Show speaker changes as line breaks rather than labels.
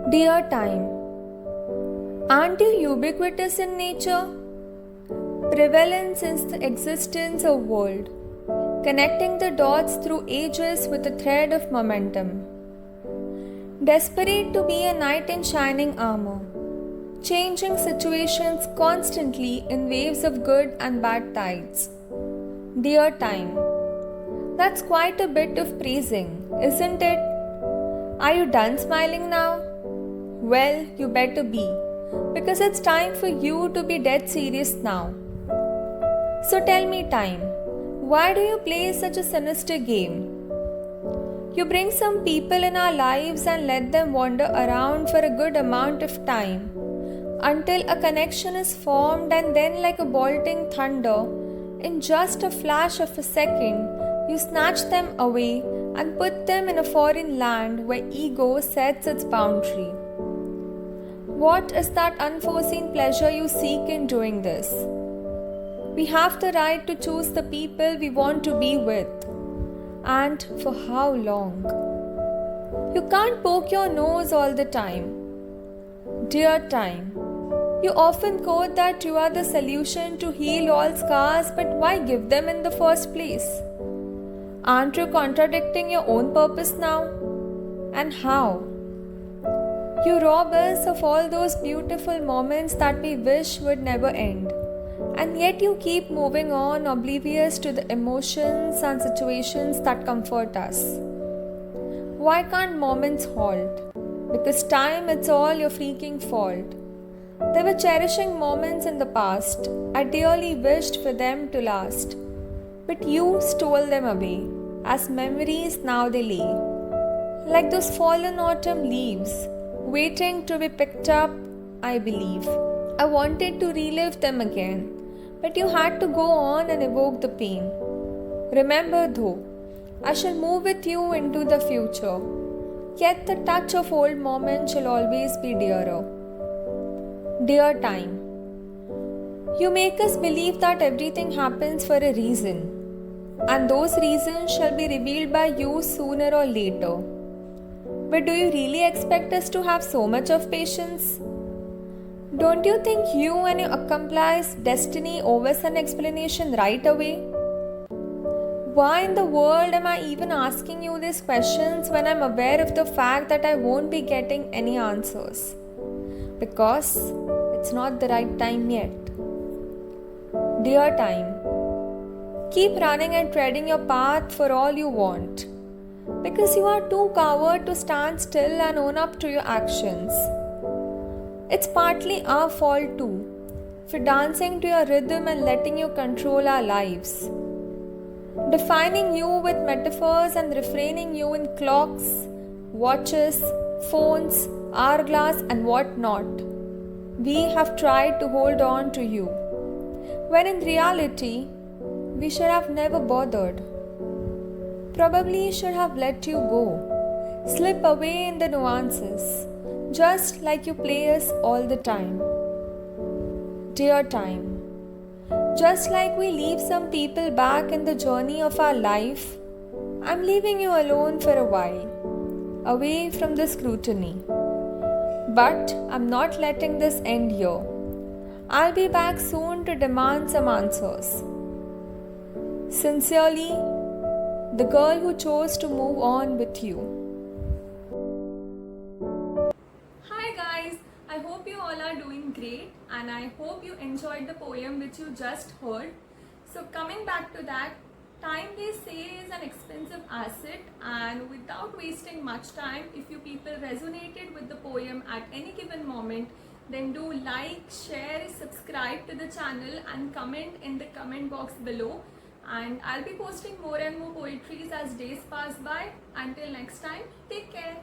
Dear time, aren't you ubiquitous in nature? Prevalent since the existence of world, connecting the dots through ages with a thread of momentum. Desperate to be a knight in shining armor, changing situations constantly in waves of good and bad tides. Dear time, that's quite a bit of praising, isn't it? Are you done smiling now? Well, you better be, because it's time for you to be dead serious now. So tell me, time, why do you play such a sinister game? You bring some people in our lives and let them wander around for a good amount of time until a connection is formed, and then, like a bolting thunder, in just a flash of a second, you snatch them away and put them in a foreign land where ego sets its boundary. What is that unforeseen pleasure you seek in doing this? We have the right to choose the people we want to be with. And for how long? You can't poke your nose all the time. Dear time, you often quote that you are the solution to heal all scars, but why give them in the first place? Aren't you contradicting your own purpose now? And how? You rob us of all those beautiful moments that we wish would never end. And yet you keep moving on, oblivious to the emotions and situations that comfort us. Why can't moments halt? Because time, it's all your freaking fault. There were cherishing moments in the past. I dearly wished for them to last. But you stole them away, as memories now they lay. Like those fallen autumn leaves, waiting to be picked up, I believe. I wanted to relive them again, but you had to go on and evoke the pain. Remember though, I shall move with you into the future, yet the touch of old moments shall always be dearer. Dear time, you make us believe that everything happens for a reason, and those reasons shall be revealed by you sooner or later. But do you really expect us to have so much of patience? Don't you think you and your accomplice destiny owes an explanation right away? Why in the world am I even asking you these questions when I'm aware of the fact that I won't be getting any answers? Because it's not the right time yet. Dear time, keep running and treading your path for all you want. Because you are too coward to stand still and own up to your actions. It's partly our fault too, for dancing to your rhythm and letting you control our lives. Defining you with metaphors and refraining you in clocks, watches, phones, hourglass and what not. We have tried to hold on to you, when in reality, we should have never bothered. Probably should have let you go, slip away in the nuances, just like you play us all the time. Dear time, just like we leave some people back in the journey of our life, I'm leaving you alone for a while, away from the scrutiny. But I'm not letting this end here. I'll be back soon to demand some answers. Sincerely, the girl who chose to move on with you. Hi guys, I hope you all are doing great and I hope you enjoyed the poem which you just heard. So coming back to that, time they say is an expensive asset, and without wasting much time, if you people resonated with the poem at any given moment, then do like, share, subscribe to the channel and comment in the comment box below. And I'll be posting more and more poetries as days pass by. Until next time, take care.